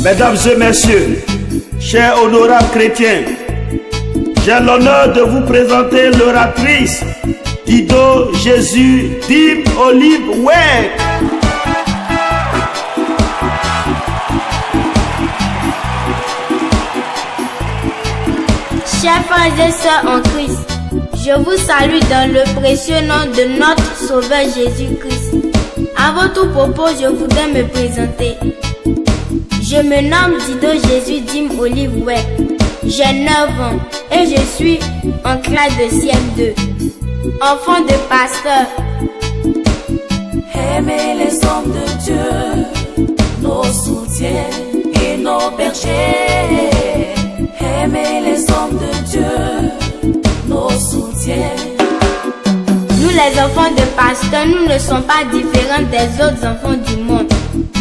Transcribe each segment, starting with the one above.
Mesdames et messieurs, chers honorables chrétiens, j'ai l'honneur de vous présenter l'oratrice Dido Jésus Dim Olive Weg. Chers frères et sœurs en Christ, je vous salue dans le précieux nom de notre Sauveur Jésus-Christ. Avant tout propos, je voudrais me présenter. Je me nomme Dido Jésus Dim Olive Weg. J'ai 9 ans et je suis en classe de CM2. Enfant de pasteur. Aimez les hommes de Dieu, nos soutiens et nos bergers. Aimez les hommes de Dieu, nos soutiens. Nous les enfants de pasteurs, nous ne sommes pas différents des autres enfants du monde.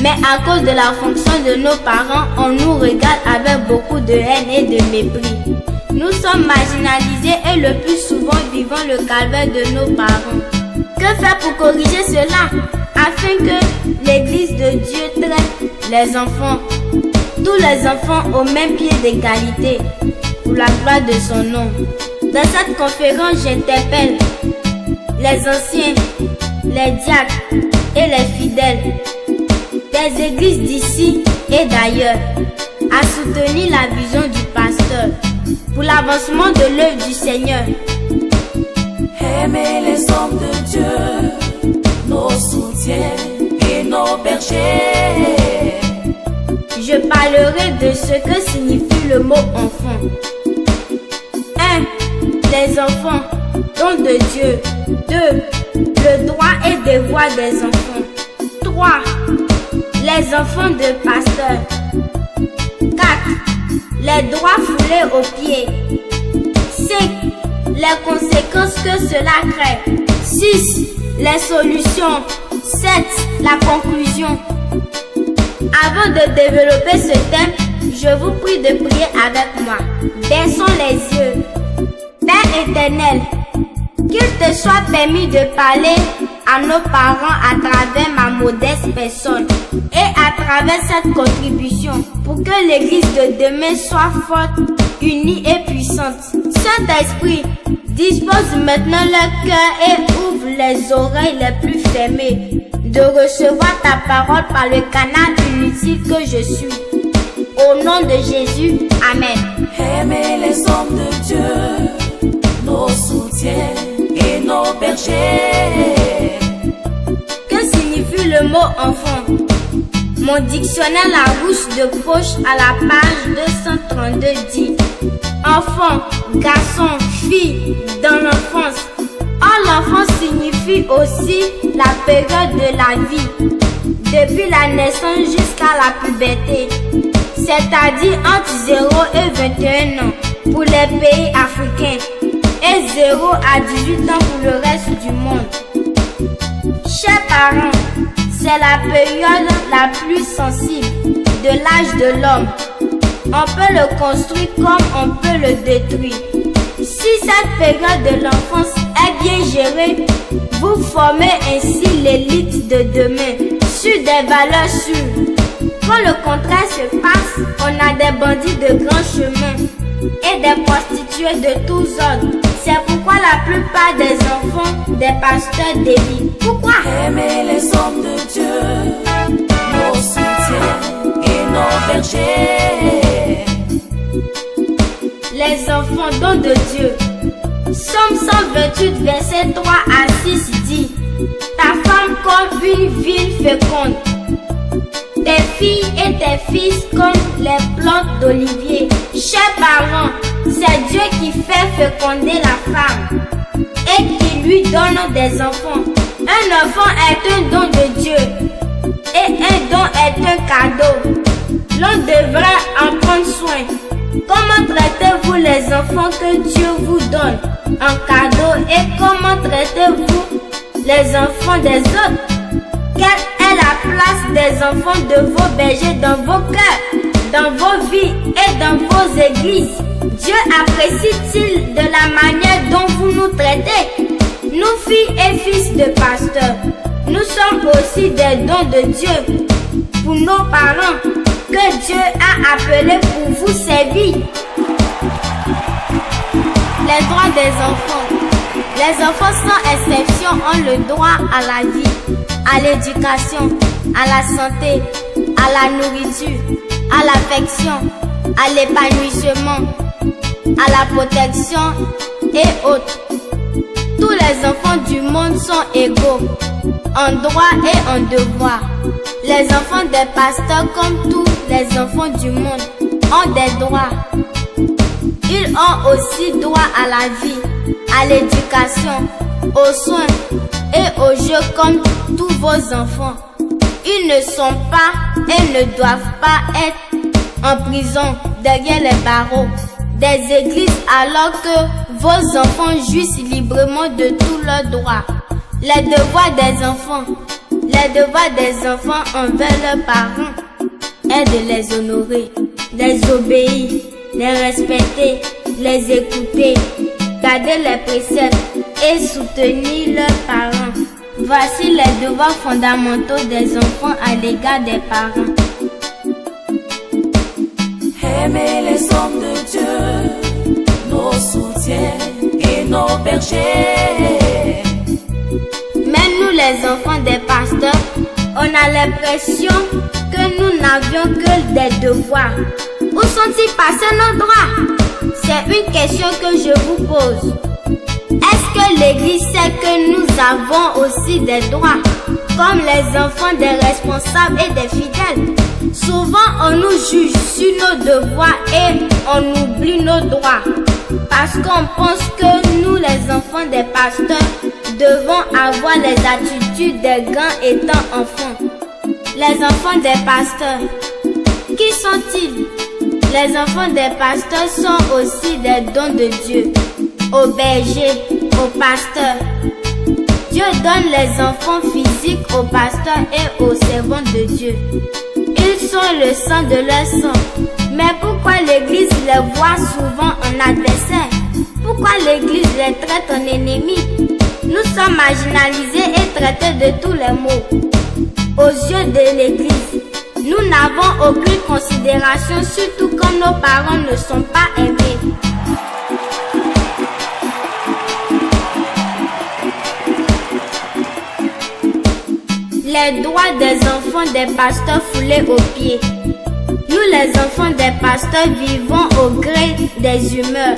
Mais à cause de la fonction de nos parents, on nous regarde avec beaucoup de haine et de mépris. Nous sommes marginalisés et le plus souvent vivons le calvaire de nos parents. Que faire pour corriger cela afin que l'Église de Dieu traite les enfants, tous les enfants au même pied d'égalité, pour la gloire de son nom? Dans cette conférence, j'interpelle les anciens, les diacres et les fidèles des églises d'ici et d'ailleurs à soutenir la vision du pasteur pour l'avancement de l'œuvre du Seigneur. Aimez les hommes de Dieu, nos soutiens et nos bergers. Je parlerai de ce que signifie le mot enfant. 1. Les enfants, don de Dieu. 2. Le droit et devoir des enfants. 3. Les enfants de pasteur. 4. Les droits foulés aux pieds. 5. Les conséquences que cela crée. 6. Les solutions. 7. La conclusion. Avant de développer ce thème, je vous prie de prier avec moi. Baissons les yeux. Père éternel, qu'il te soit permis de parler à nos parents à travers ma modeste personne et à travers cette contribution pour que l'église de demain soit forte, unie et puissante. Saint-Esprit, dispose maintenant le cœur et ouvre les oreilles les plus fermées de recevoir ta parole par le canal inutile que je suis. Au nom de Jésus, Amen. Aimez les hommes de Dieu, nos soutiens et nos bergers. Que signifie le mot enfant? Mon dictionnaire Larousse de poche à la page 232 dit enfant, garçon, fille, dans l'enfance. Or l'enfance signifie aussi la période de la vie, depuis la naissance jusqu'à la puberté, c'est-à-dire entre 0 et 21 ans pour les pays africains et 0 à 18 ans pour le reste du monde. Chers parents, c'est la période la plus sensible de l'âge de l'homme. On peut le construire comme on peut le détruire. Si cette période de l'enfance est bien gérée, vous formez ainsi l'élite de demain sur des valeurs sûres. Quand le contraire se passe, on a des bandits de grand chemin et des prostituées de tous ordres. C'est pourquoi la plupart des enfants des pasteurs dévient. Pourquoi? Aimez les hommes de Dieu, nos soutiens et nos bergers. Les enfants dons de Dieu. Somme 128, verset 3 à 6 dit ta femme comme une ville féconde, tes filles et tes fils comme les plantes d'olivier. Chers parents, c'est Dieu qui fait féconder la femme et qui lui donne des enfants. Un enfant est un don de Dieu et un don est un cadeau. L'on devrait en prendre soin. Comment traitez-vous les enfants que Dieu vous donne en cadeau et comment traitez-vous les enfants des autres? Quelle est la place des enfants de vos bergers dans vos cœurs, dans vos vies et dans vos églises? Dieu apprécie-t-il de la manière dont vous nous traitez? Nous, filles et fils de pasteurs, nous sommes aussi des dons de Dieu pour nos parents que Dieu a appelés pour vous servir. Les droits des enfants. Les enfants sans exception ont le droit à la vie, à l'éducation, à la santé, à la nourriture, à l'affection, à l'épanouissement, à la protection et autres. Tous les enfants du monde sont égaux en droit et en devoir. Les enfants des pasteurs, comme tous les enfants du monde, ont des droits. Ils ont aussi droit à la vie, à l'éducation, aux soins et aux jeux comme tous vos enfants. Ils ne sont pas et ne doivent pas être en prison derrière les barreaux des églises alors que vos enfants jouissent librement de tous leurs droits. Les devoirs des enfants. Les devoirs des enfants envers leurs parents est de les honorer, les obéir, les respecter, les écouter, garder les préceptes et soutenir leurs parents. Voici les devoirs fondamentaux des enfants à l'égard des parents. Aimer les hommes de Dieu, nos soutiens et nos bergers. Même nous les enfants des pasteurs, on a l'impression que nous n'avions que des devoirs. Où sont-ils passés nos droits? C'est une question que je vous pose. Est-ce que l'Église sait que nous avons aussi des droits, comme les enfants des responsables et des fidèles? Souvent on nous juge sur nos devoirs et on oublie nos droits, parce qu'on pense que nous les enfants des pasteurs devons avoir les attitudes des grands étant enfants. Les enfants des pasteurs, qui sont-ils? Les enfants des pasteurs sont aussi des dons de Dieu, aux bergers, aux pasteurs. Dieu donne les enfants physiques aux pasteurs et aux servants de Dieu. Ils sont le sang de leur sang. Mais pourquoi l'Église les voit souvent en adversaires? Pourquoi l'Église les traite en ennemis? Nous sommes marginalisés et traités de tous les maux. Aux yeux de l'Église, nous n'avons aucune considération, surtout quand nos parents ne sont pas aimés. Les droits des enfants des pasteurs foulés aux pieds. Nous les enfants des pasteurs vivons au gré des humeurs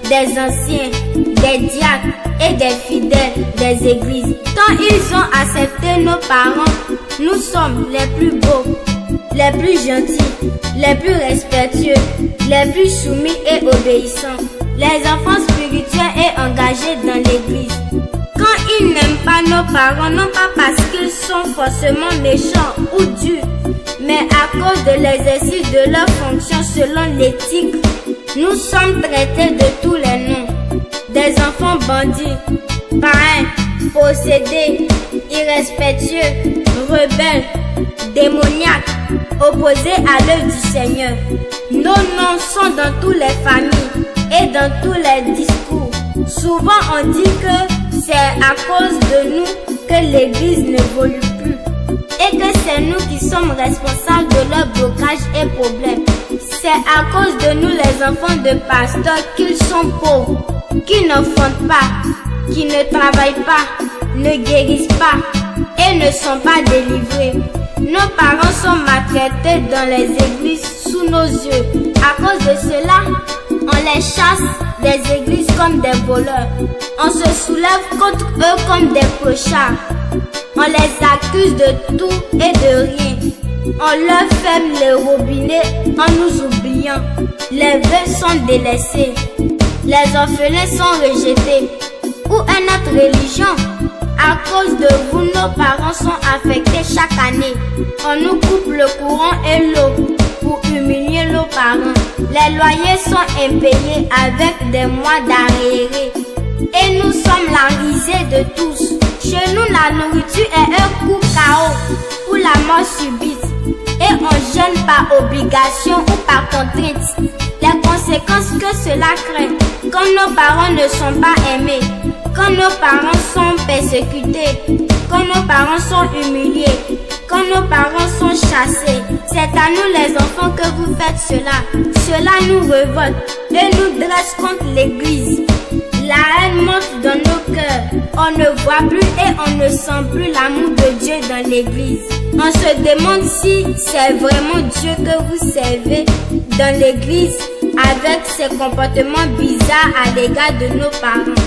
des anciens, des diacres et des fidèles des églises. Tant ils ont accepté nos parents, nous sommes les plus beaux, les plus gentils, les plus respectueux, les plus soumis et obéissants, les enfants spirituels et engagés dans l'église. Quand ils n'aiment pas nos parents, non pas parce qu'ils sont forcément méchants ou durs, mais à cause de l'exercice de leur fonction selon l'éthique, nous sommes traités de tous les noms. Des enfants bandits, païens, possédés, irrespectueux, rebelles, démoniaques, opposés à l'œuvre du Seigneur. Nos noms sont dans toutes les familles et dans tous les discours. Souvent on dit que c'est à cause de nous que l'Église n'évolue plus et que c'est nous qui sommes responsables de leur blocage et problèmes. C'est à cause de nous les enfants de pasteurs qu'ils sont pauvres, qui ne fondent pas, qui ne travaillent pas, ne guérissent pas et ne sont pas délivrés. Nos parents sont maltraités dans les églises sous nos yeux. À cause de cela, on les chasse des églises comme des voleurs. On se soulève contre eux comme des clochards. On les accuse de tout et de rien. On leur ferme les robinets en nous oubliant. Les veuves sont délaissées. Les orphelins sont rejetés. Où est notre religion? À cause de vous, nos parents sont affectés chaque année. On nous coupe le courant et l'eau pour humilier nos parents. Les loyers sont impayés avec des mois d'arriérés. Et nous sommes la risée de tous. Chez nous, la nourriture est un coup KO pour la mort subite. Et on gêne par obligation ou par contrainte. Les conséquences que cela crée quand nos parents ne sont pas aimés. quand nos parents sont persécutés, quand nos parents sont humiliés, quand nos parents sont chassés. C'est à nous les enfants que vous faites cela. Cela nous révolte et nous dresse contre l'Église. La haine monte dans nos cœurs. On ne voit plus et on ne sent plus l'amour de Dieu dans l'Église. On se demande si c'est vraiment Dieu que vous servez dans l'Église avec ces comportements bizarres à l'égard de nos parents.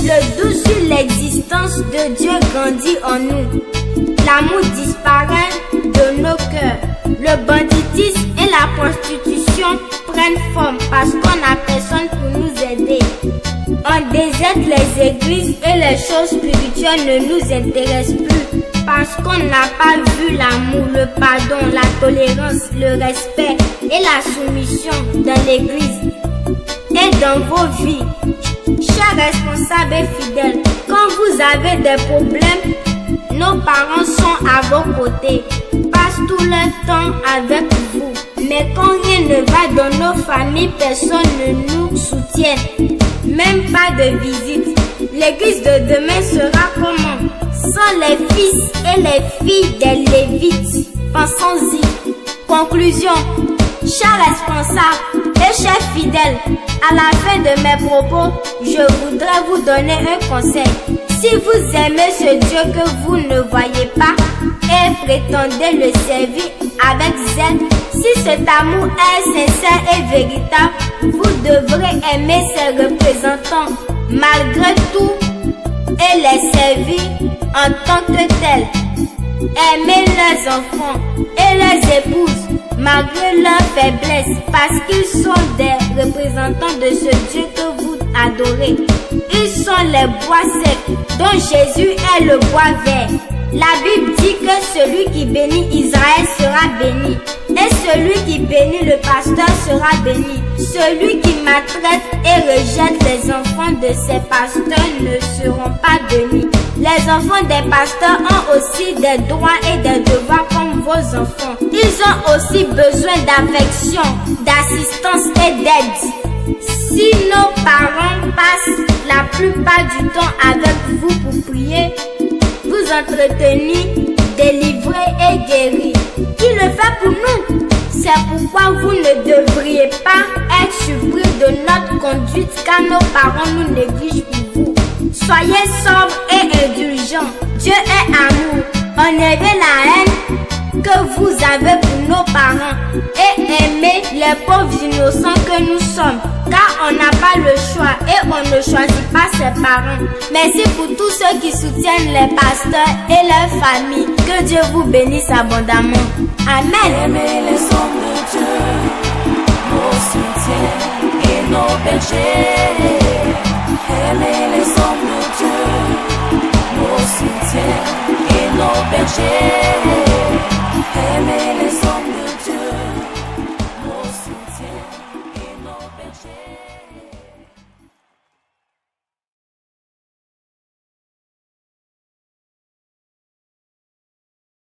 Le doute sur l'existence de Dieu grandit en nous. L'amour disparaît de nos cœurs. Le banditisme et la prostitution prennent forme parce qu'on n'a personne pour nous aider. On déserte les églises et les choses spirituelles ne nous intéressent plus parce qu'on n'a pas vu l'amour, le pardon, la tolérance, le respect et la soumission dans l'église et dans vos vies. Chers responsables et fidèles, quand vous avez des problèmes, nos parents sont à vos côtés, passent tout leur temps avec vous. Mais quand rien ne va dans nos familles, personne ne nous soutient, même pas de visite. L'église de demain sera comment? Sans les fils et les filles des Lévites. Pensons-y. Conclusion. Chers responsables et chers fidèles, à la fin de mes propos, je voudrais vous donner un conseil. Si vous aimez ce Dieu que vous ne voyez pas et prétendez le servir avec zèle, si cet amour est sincère et véritable, vous devrez aimer ses représentants malgré tout et les servir en tant que tels. Aimez leurs enfants et leurs épouses malgré leurs faiblesses parce qu'ils sont des représentants de ce Dieu que vous adorez. Ils sont les bois secs dont Jésus est le bois vert. La Bible dit que celui qui bénit Israël sera béni et celui qui bénit le pasteur sera béni. Celui qui maltraite et rejette les enfants de ses pasteurs ne seront pas bénis. Les enfants des pasteurs ont aussi des droits et des devoirs comme vos enfants. Ils ont aussi besoin d'affection, d'assistance et d'aide. Si nos parents passent la plupart du temps avec vous pour prier, vous entretenir, délivrer et guérir, qui le fait pour nous? C'est pourquoi vous ne devriez pas être surpris de notre conduite car nos parents nous négligent pour vous. Soyez sobres et indulgents. Dieu est amour. Enlevez la haine que vous avez pour nos parents et aimez les pauvres innocents que nous sommes, car on n'a pas le choix et on ne choisit pas ses parents. Merci pour tous ceux qui soutiennent les pasteurs et leurs familles. Que Dieu vous bénisse abondamment. Amen. Aimez les hommes de Dieu, nos soutiens et nos bergers. Aimez